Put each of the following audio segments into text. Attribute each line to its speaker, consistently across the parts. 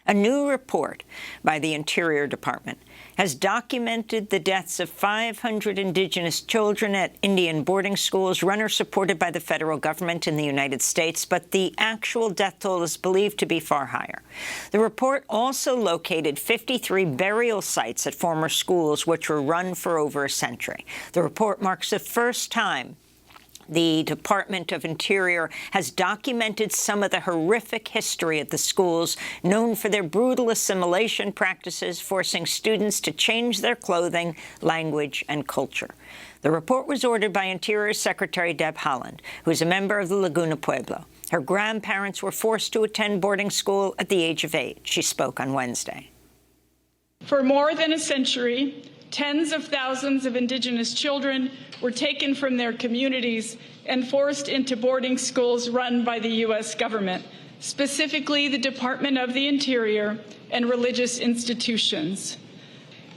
Speaker 1: A new report by the Interior Department has documented the deaths of 500 Indigenous children at Indian boarding schools run or supported by the federal government in the United States, but the actual death toll is believed to be far higher. The report also located 53 burial sites at former schools, which were run for over a century. The report marks the first time the Department of Interior has documented some of the horrific history at the schools, known for their brutal assimilation practices, forcing students to change their clothing, language, and culture. The report was ordered by Interior Secretary Deb Haaland, who is a member of the Laguna Pueblo. Her grandparents were forced to attend boarding school at the age of 8. She spoke on Wednesday.
Speaker 2: For more than a century, tens of thousands of Indigenous children were taken from their communities and forced into boarding schools run by the U.S. government, specifically the Department of the Interior and religious institutions.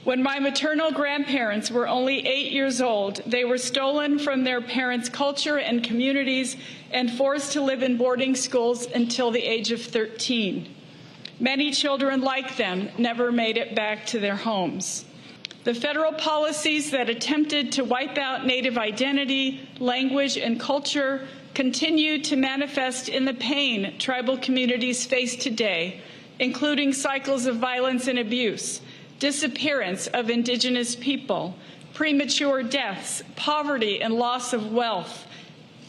Speaker 2: When my maternal grandparents were only 8 years old, they were stolen from their parents' culture and communities and forced to live in boarding schools until the age of 13. Many children like them never made it back to their homes. The federal policies that attempted to wipe out Native identity, language, and culture continue to manifest in the pain tribal communities face today, including cycles of violence and abuse, disappearance of Indigenous people, premature deaths, poverty and loss of wealth,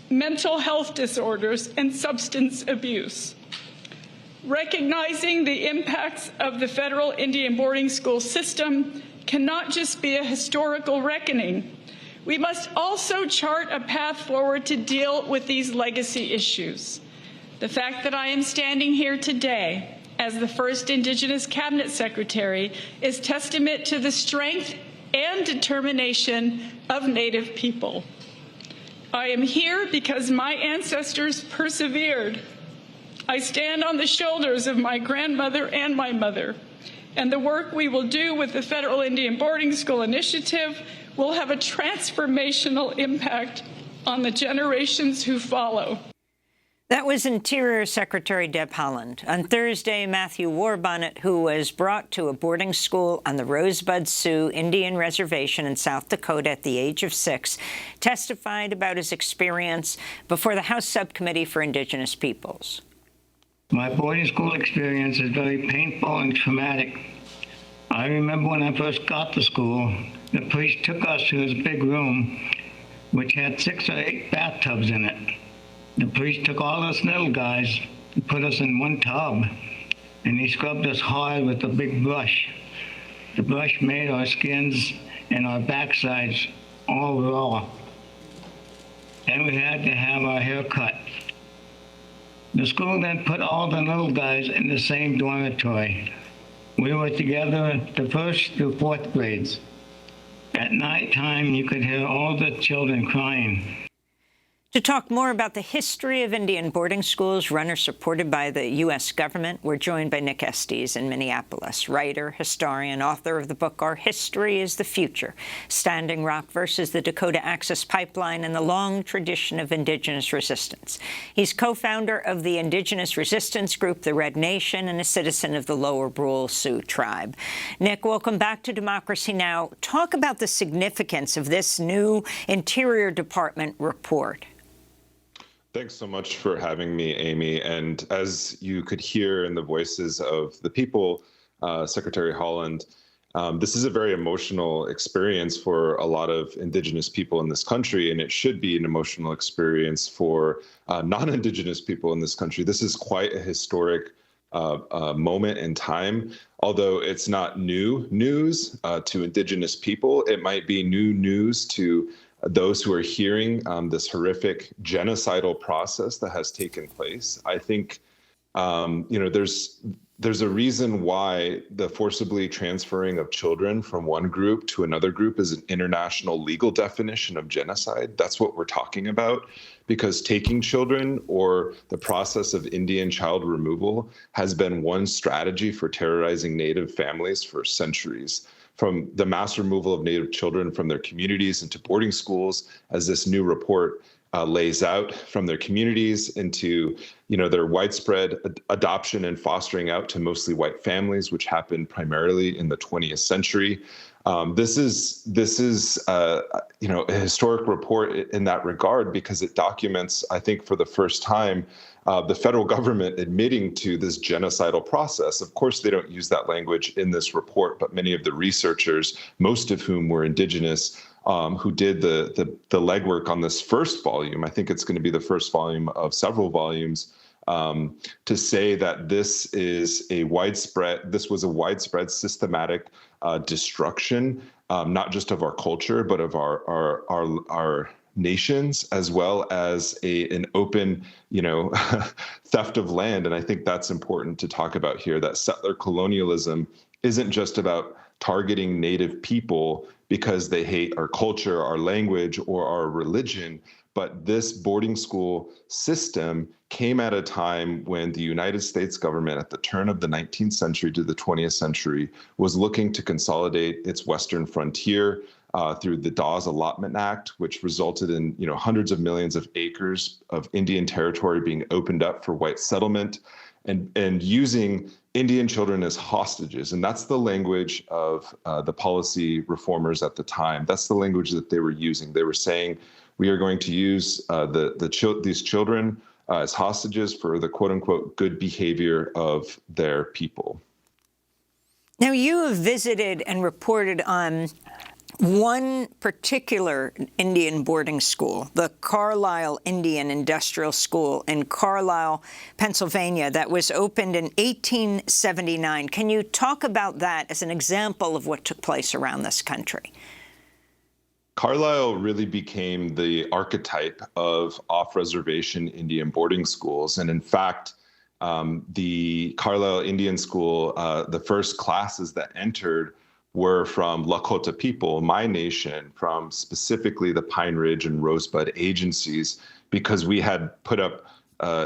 Speaker 2: mental health disorders, and substance abuse. Recognizing the impacts of the federal Indian boarding school system cannot just be a historical reckoning. We must also chart a path forward to deal with these legacy issues. The fact that I am standing here today as the first Indigenous Cabinet Secretary is testament to the strength and determination of Native people. I am here because my ancestors persevered. I stand on the shoulders of my grandmother and my mother, and the work we will do with the Federal Indian Boarding School Initiative will have a transformational impact on the generations who follow.
Speaker 1: That was Interior Secretary Deb Haaland. On Thursday, Matthew Warbonnet, who was brought to a boarding school on the Rosebud Sioux Indian Reservation in South Dakota at the age of 6, testified about his experience before the House Subcommittee for Indigenous Peoples.
Speaker 3: My boarding school experience is very painful and traumatic. I remember when I first got to school, the priest took us to his big room, which had 6 or 8 bathtubs in it. The priest took all us little guys and put us in one tub, and he scrubbed us hard with a big brush. The brush made our skins and our backsides all raw. Then we had to have our hair cut. The school then put all the little guys in the same dormitory. We were together the 1st through 4th grades. At night time, you could hear all the children crying.
Speaker 1: To talk more about the history of Indian boarding schools run or supported by the U.S. government, we're joined by Nick Estes in Minneapolis, writer, historian, author of the book Our History is the Future, Standing Rock versus the Dakota Access Pipeline and the Long Tradition of Indigenous Resistance. He's co-founder of the Indigenous resistance group, the Red Nation, and a citizen of the Lower Brule Sioux tribe. Nick, welcome back to Democracy Now! Talk about the significance of this new Interior Department report.
Speaker 4: Thanks so much for having me, Amy. And as you could hear in the voices of the people, Secretary Haaland, this is a very emotional experience for a lot of Indigenous people in this country, and it should be an emotional experience for non-Indigenous people in this country. This is quite a historic moment in time. Although it's not new news to Indigenous people, it might be new news to those who are hearing this horrific genocidal process that has taken place. I think, there's a reason why the forcibly transferring of children from one group to another group is an international legal definition of genocide. That's what we're talking about, because taking children or the process of Indian child removal has been one strategy for terrorizing Native families for centuries. From the mass removal of Native children from their communities into boarding schools, as this new report lays out from their communities into, their widespread adoption and fostering out to mostly white families, which happened primarily in the 20th century. This is a historic report in that regard, because it documents, I think, for the first time, the federal government admitting to this genocidal process. Of course, they don't use that language in this report, but many of the researchers, most of whom were Indigenous, who did the legwork on this first volume, I think it's going to be the first volume of several volumes, to say that this was a widespread systematic destruction, not just of our culture, but of our nations, as well as an open, theft of land. And I think that's important to talk about here, that settler colonialism isn't just about targeting Native people because they hate our culture, our language, or our religion. But this boarding school system came at a time when the United States government, at the turn of the 19th century to the 20th century, was looking to consolidate its western frontier through the Dawes Allotment Act, which resulted in hundreds of millions of acres of Indian territory being opened up for white settlement, and using Indian children as hostages. And that's the language of the policy reformers at the time. That's the language that they were using. They were saying, we are going to use these children as hostages for the quote unquote good behavior of their people.
Speaker 1: Now, you have visited and reported on one particular Indian boarding school, the Carlisle Indian Industrial School in Carlisle, Pennsylvania, that was opened in 1879. Can you talk about that as an example of what took place around this country?
Speaker 4: Carlisle really became the archetype of off-reservation Indian boarding schools. And in fact, the Carlisle Indian School, the first classes that entered were from Lakota people, my nation, from specifically the Pine Ridge and Rosebud agencies, because we had put up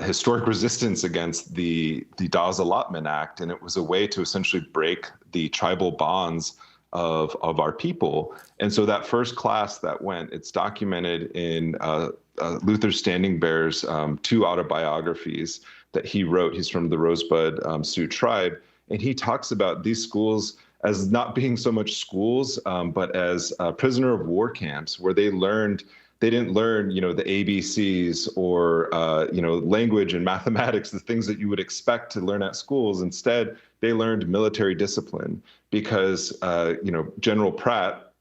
Speaker 4: historic resistance against the Dawes Allotment Act. And it was a way to essentially break the tribal bonds of our people. And so that first class that went, it's documented in Luther Standing Bear's two autobiographies that he wrote. He's from the Rosebud Sioux tribe. And he talks about these schools as not being so much schools, but as prisoner of war camps, where they didn't learn, the ABCs or, language and mathematics, the things that you would expect to learn at schools. Instead, they learned military discipline because, General Pratt,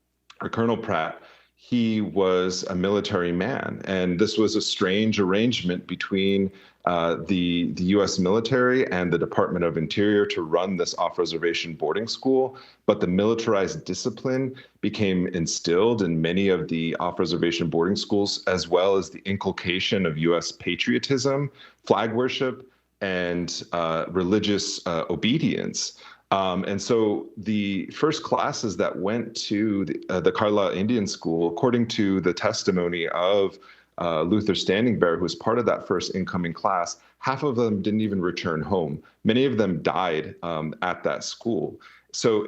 Speaker 4: or Colonel Pratt, he was a military man. And this was a strange arrangement between the U.S. military and the Department of Interior to run this off-reservation boarding school. But the militarized discipline became instilled in many of the off-reservation boarding schools, as well as the inculcation of U.S. patriotism, flag worship, and religious obedience. And so the first classes that went to the Carlisle Indian School, according to the testimony of Luther Standing Bear, who was part of that first incoming class, half of them didn't even return home. Many of them died at that school. So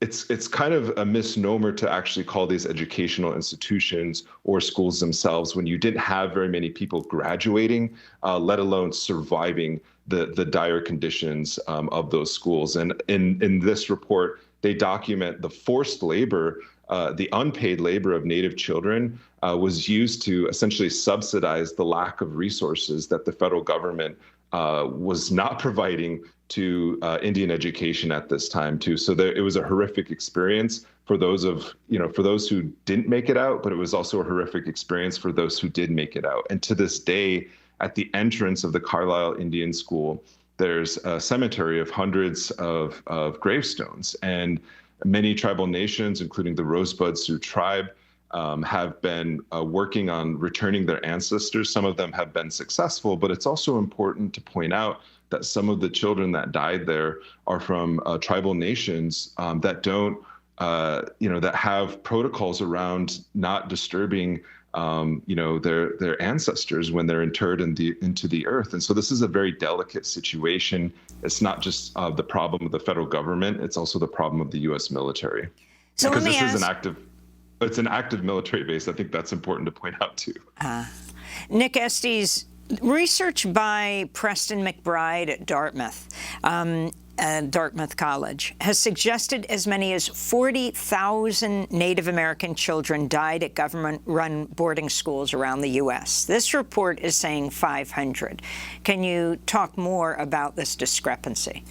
Speaker 4: it's kind of a misnomer to actually call these educational institutions or schools themselves when you didn't have very many people graduating, let alone surviving the dire conditions of those schools. And in this report, they document the forced labor, the unpaid labor of Native children was used to essentially subsidize the lack of resources that the federal government was not providing to Indian education at this time too. So it was a horrific experience for those who didn't make it out, but it was also a horrific experience for those who did make it out. And to this day, at the entrance of the Carlisle Indian School, there's a cemetery of hundreds of gravestones, and many tribal nations, including the Rosebud Sioux tribe, have been working on returning their ancestors. Some of them have been successful, but it's also important to point out that some of the children that died there are from tribal nations that don't, that have protocols around not disturbing, their ancestors when they're interred into the earth. And so this is a very delicate situation. It's not just the problem of the federal government; it's also the problem of the U.S. military.
Speaker 1: So
Speaker 4: because
Speaker 1: let me
Speaker 4: this is
Speaker 1: ask,
Speaker 4: an active. It's an active military base. I think that's important to point out too.
Speaker 1: Nick Estes, research by Preston McBride at Dartmouth College has suggested as many as 40,000 Native American children died at government-run boarding schools around the U.S. This report is saying 500. Can you talk more about this discrepancy?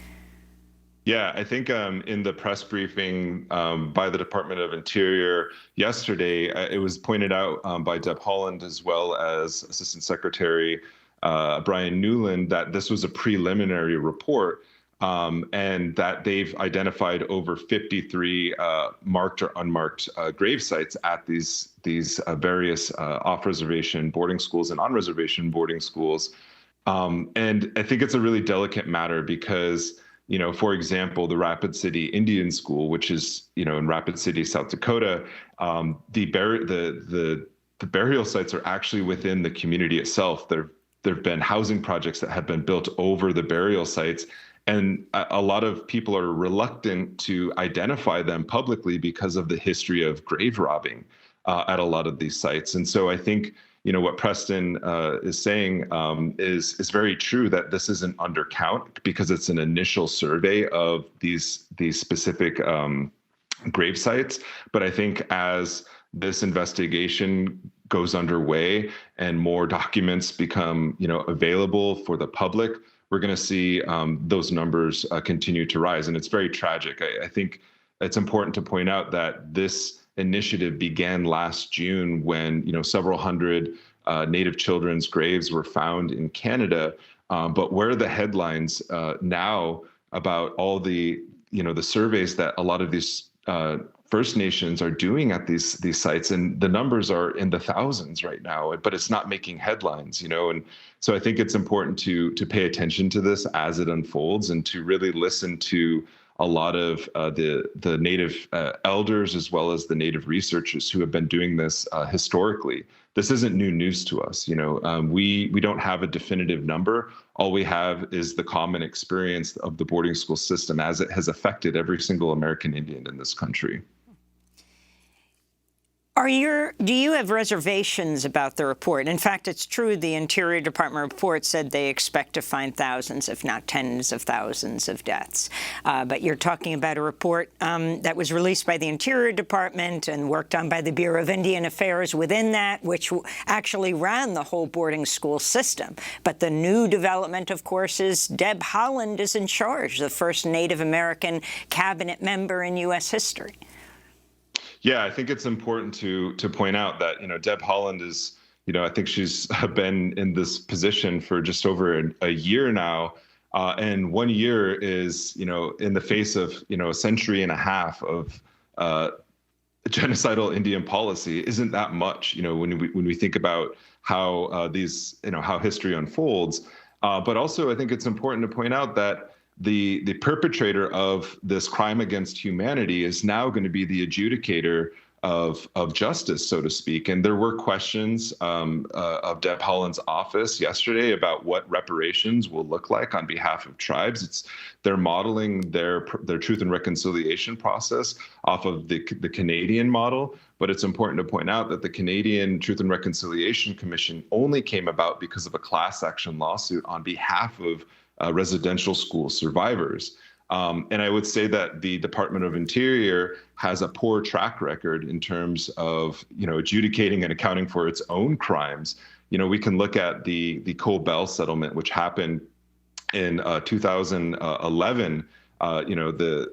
Speaker 4: Yeah, I think in the press briefing by the Department of Interior yesterday, it was pointed out by Deb Haaland as well as Assistant Secretary Brian Newland that this was a preliminary report and that they've identified over 53 marked or unmarked grave sites at these various off-reservation boarding schools and on-reservation boarding schools. And I think it's a really delicate matter because, for example, the Rapid City Indian School, which is, in Rapid City, South Dakota, the burial sites are actually within the community itself. There have been housing projects that have been built over the burial sites, and a lot of people are reluctant to identify them publicly because of the history of grave robbing at a lot of these sites. And so I think, what Preston is saying is very true, that this is an undercount because it's an initial survey of these specific grave sites. But I think as this investigation goes underway and more documents become, available for the public, we're going to see those numbers continue to rise. And it's very tragic. I think it's important to point out that this initiative began last June when, several hundred Native children's graves were found in Canada. But where are the headlines now about all the, the surveys that a lot of these First Nations are doing at these sites, and the numbers are in the thousands right now, but it's not making headlines, and so I think it's important to pay attention to this as it unfolds and to really listen to a lot of the Native elders as well as the Native researchers who have been doing this historically. This isn't new news to us. We don't have a definitive number. All we have is the common experience of the boarding school system as it has affected every single American Indian in this country.
Speaker 1: Do you have reservations about the report? In fact, it's true the Interior Department report said they expect to find thousands, if not tens of thousands of deaths. But you're talking about a report that was released by the Interior Department and worked on by the Bureau of Indian Affairs within that, which actually ran the whole boarding school system. But the new development, of course, is Deb Haaland is in charge, the first Native American cabinet member in U.S. history.
Speaker 4: Yeah, I think it's important to point out that, Deb Haaland is, I think she's been in this position for just over a year now. And 1 year is, in the face of, a century and a half of genocidal Indian policy isn't that much, when we think about how how history unfolds. But also, I think it's important to point out that the perpetrator of this crime against humanity is now going to be the adjudicator of justice, so to speak. And there were questions of Deb Haaland's office yesterday about what reparations will look like on behalf of tribes. They're modeling their truth and reconciliation process off of the Canadian model. But it's important to point out that the Canadian Truth and Reconciliation Commission only came about because of a class action lawsuit on behalf of residential school survivors. And I would say that the Department of Interior has a poor track record in terms of, adjudicating and accounting for its own crimes. We can look at the Cobell settlement, which happened in 2011. The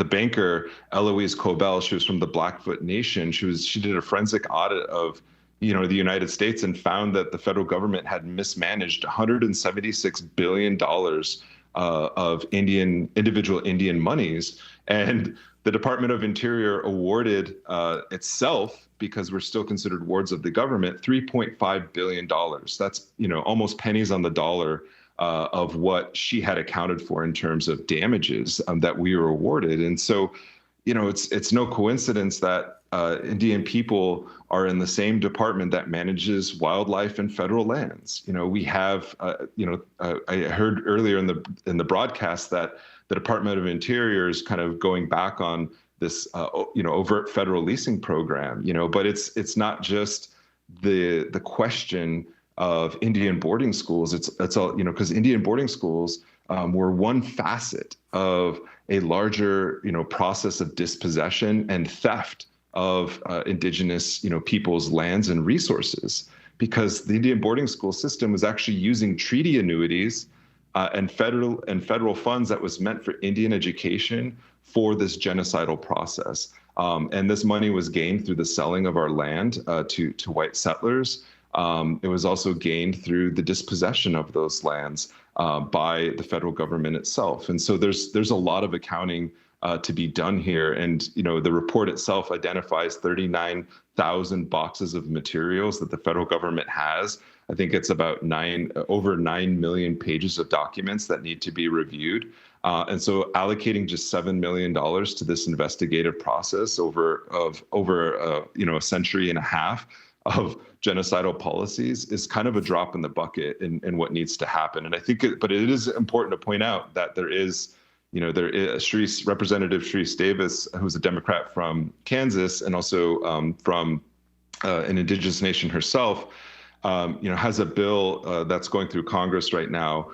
Speaker 4: banker Eloise Cobell, she was from the Blackfoot Nation. She did a forensic audit of the United States and found that the federal government had mismanaged $176 billion of individual Indian monies. And the Department of Interior awarded itself, because we're still considered wards of the government, $3.5 billion. That's, almost pennies on the dollar of what she had accounted for in terms of damages that we were awarded. And so, it's no coincidence that Indian people are in the same department that manages wildlife and federal lands. We have, I heard earlier in the broadcast that the Department of Interior is kind of going back on this, overt federal leasing program. But it's not just the question of Indian boarding schools. It's all, because Indian boarding schools were one facet of a larger, process of dispossession and theft of Indigenous, people's lands and resources, because the Indian boarding school system was actually using treaty annuities and federal funds that was meant for Indian education for this genocidal process. And this money was gained through the selling of our land to white settlers. It was also gained through the dispossession of those lands by the federal government itself. And so there's a lot of accounting to be done here. And, the report itself identifies 39,000 boxes of materials that the federal government has. I think it's about over 9 million pages of documents that need to be reviewed. And so allocating just $7 million to this investigative process over a century and a half of genocidal policies is kind of a drop in the bucket in what needs to happen. And I think, but it is important to point out that there is Representative Sharice Davis, who's a Democrat from Kansas and also from an Indigenous nation herself, has a bill that's going through Congress right now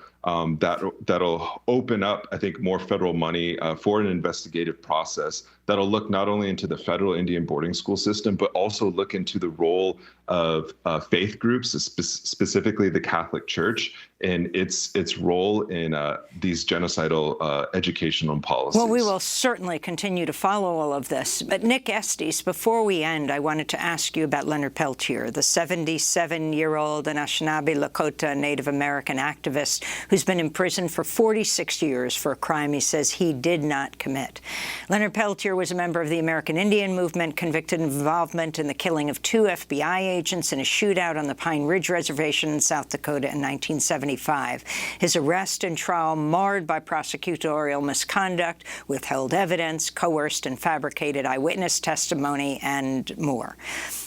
Speaker 4: that'll open up, I think, more federal money for an investigative process that'll look not only into the federal Indian boarding school system, but also look into the role of faith groups, specifically the Catholic Church, and its role in these genocidal educational policies.
Speaker 1: Well, we will certainly continue to follow all of this. But Nick Estes, before we end, I wanted to ask you about Leonard Peltier, the 77-year-old Anishinaabe Lakota Native American activist who's been in prison for 46 years for a crime he says he did not commit. Leonard Peltier was a member of the American Indian movement, convicted of involvement in the killing of 2 FBI agents in a shootout on the Pine Ridge Reservation in South Dakota in 1975. His arrest and trial marred by prosecutorial misconduct, withheld evidence, coerced and fabricated eyewitness testimony, and more.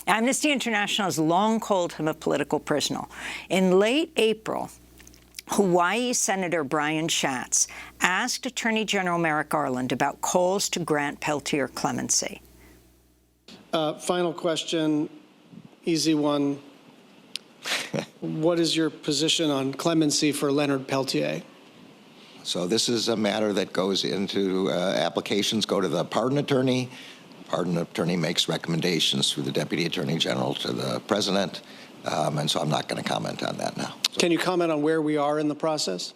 Speaker 1: Amnesty International has long called him a political prisoner. In late April, Hawaii Senator Brian Schatz asked Attorney General Merrick Garland about calls to grant Peltier clemency.
Speaker 5: Final question, easy one. What is your position on clemency for Leonard Peltier?
Speaker 6: So this is a matter that goes into applications go to the pardon attorney. Pardon attorney makes recommendations through the Deputy Attorney General to the President. And so I'm not going to comment on that now. So,
Speaker 5: can you comment on where we are in the process?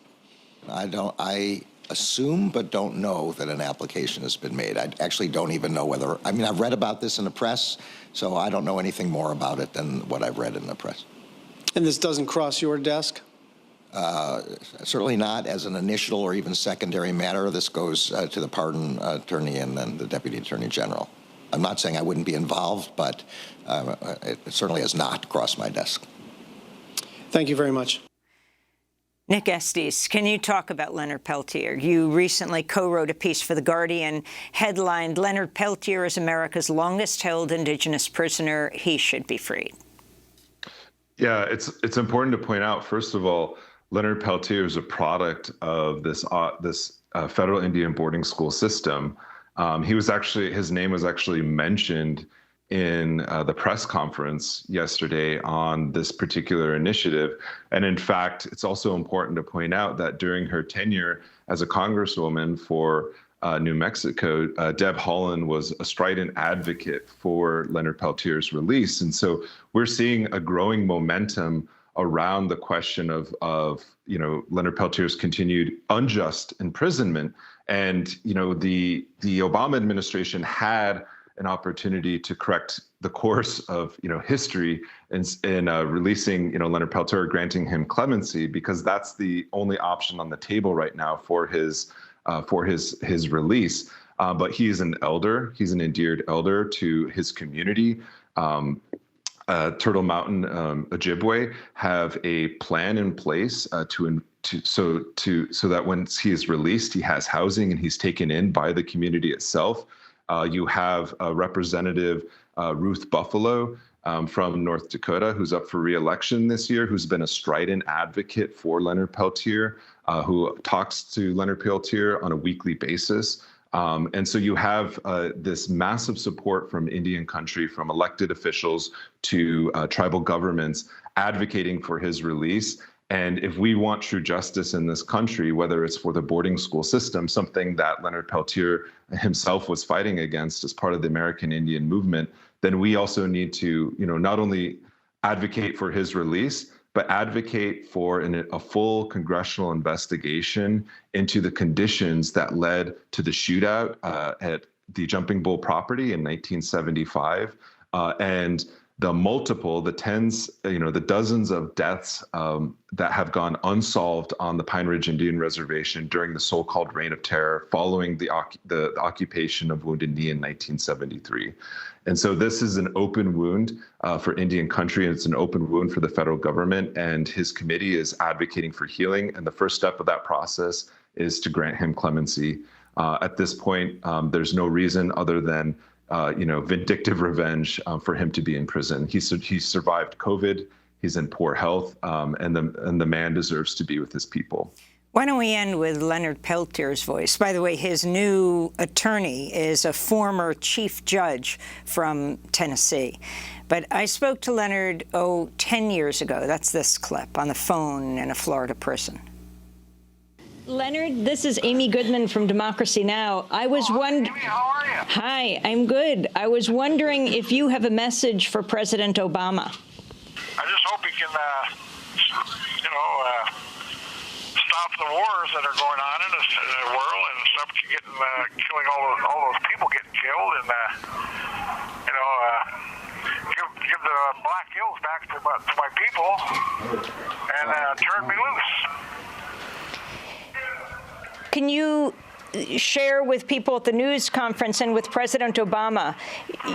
Speaker 6: I assume but don't know that an application has been made. I actually don't even know whether, I've read about this in the press, so I don't know anything more about it than what I've read in the press.
Speaker 5: And this doesn't cross your desk?
Speaker 6: Certainly not as an initial or even secondary matter. This goes to the pardon attorney and then the Deputy Attorney General. I'm not saying I wouldn't be involved, but it certainly has not crossed my desk.
Speaker 5: Thank you very much.
Speaker 1: Nick Estes, can you talk about Leonard Peltier? You recently co-wrote a piece for The Guardian headlined, "Leonard Peltier is America's longest-held Indigenous prisoner. He should be freed."
Speaker 4: Yeah, it's important to point out, first of all, Leonard Peltier is a product of this federal Indian boarding school system. His name was actually mentioned in the press conference yesterday on this particular initiative. And in fact, it's also important to point out that during her tenure as a congresswoman for New Mexico, Deb Haaland was a strident advocate for Leonard Peltier's release. And so we're seeing a growing momentum around the question of Leonard Peltier's continued unjust imprisonment. And, the Obama administration had an opportunity to correct the course of, history in releasing, Leonard Peltier, granting him clemency, because that's the only option on the table right now for his release. But he is an elder. He's an endeared elder to his community. Turtle Mountain Ojibwe have a plan in place so that when he is released, he has housing and he's taken in by the community itself. You have Representative Ruth Buffalo from North Dakota, who's up for re-election this year, who's been a strident advocate for Leonard Peltier, who talks to Leonard Peltier on a weekly basis. And so you have this massive support from Indian country, from elected officials to tribal governments advocating for his release. And if we want true justice in this country, whether it's for the boarding school system, something that Leonard Peltier himself was fighting against as part of the American Indian movement, then we also need to, not only advocate for his release, but advocate for a full congressional investigation into the conditions that led to the shootout at the Jumping Bull property in 1975, and the tens, the dozens of deaths that have gone unsolved on the Pine Ridge Indian Reservation during the so-called Reign of Terror following the occupation of Wounded Knee in 1973. And so this is an open wound for Indian country, and it's an open wound for the federal government, and his committee is advocating for healing. And the first step of that process is to grant him clemency. At this point, there's no reason other than vindictive revenge for him to be in prison. He survived COVID. He's in poor health, and the man deserves to be with his people.
Speaker 1: Why don't we end with Leonard Peltier's voice? By the way, his new attorney is a former chief judge from Tennessee. But I spoke to Leonard, 10 years ago. That's this clip on the phone in a Florida prison. Leonard, this is Amy Goodman from Democracy Now! I was wondering.
Speaker 7: How are you?
Speaker 1: Hi, I'm good. I was wondering if you have a message for President Obama.
Speaker 7: I just hope he can, stop the wars that are going on in the world and stop killing all those people getting killed, and give the Black Hills back to my people and turn me loose.
Speaker 1: Can you share with people at the news conference and with President Obama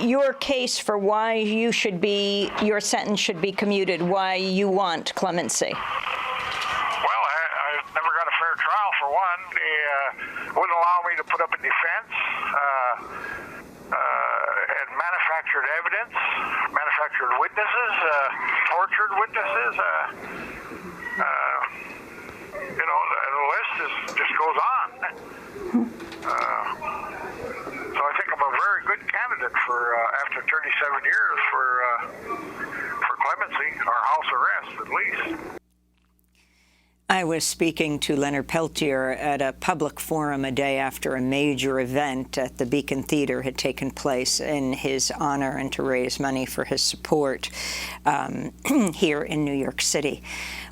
Speaker 1: your case for why your sentence should be commuted, why you want clemency?
Speaker 7: Well, I never got a fair trial, for one. They wouldn't allow me to put up a defense, and manufactured evidence, manufactured witnesses, tortured witnesses. The list just goes on. So I think I'm a very good candidate for, after 37 years, for clemency, or house arrest, at least.
Speaker 1: I was speaking to Leonard Peltier at a public forum a day after a major event at the Beacon Theater had taken place in his honor and to raise money for his support here in New York City.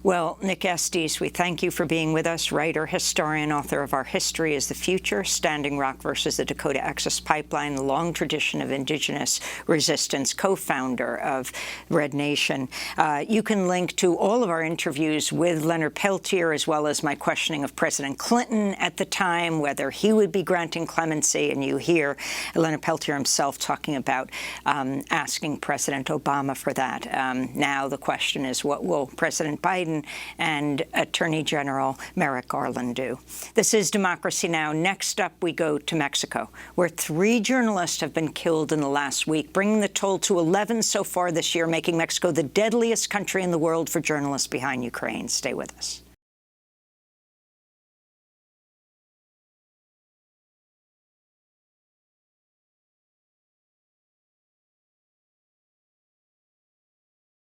Speaker 1: Well, Nick Estes, we thank you for being with us. Writer, historian, author of Our History is the Future, Standing Rock versus the Dakota Access Pipeline, the long tradition of Indigenous resistance, co-founder of Red Nation. You can link to all of our interviews with Leonard Peltier, as well as my questioning of President Clinton at the time, whether he would be granting clemency. And you hear Leonard Peltier himself talking about asking President Obama for that. Now the question is, what will President Biden and Attorney General Merrick Garland do? This is Democracy Now! Next up, we go to Mexico, where 3 journalists have been killed in the last week, bringing the toll to 11 so far this year, making Mexico the deadliest country in the world for journalists behind Ukraine. Stay with us.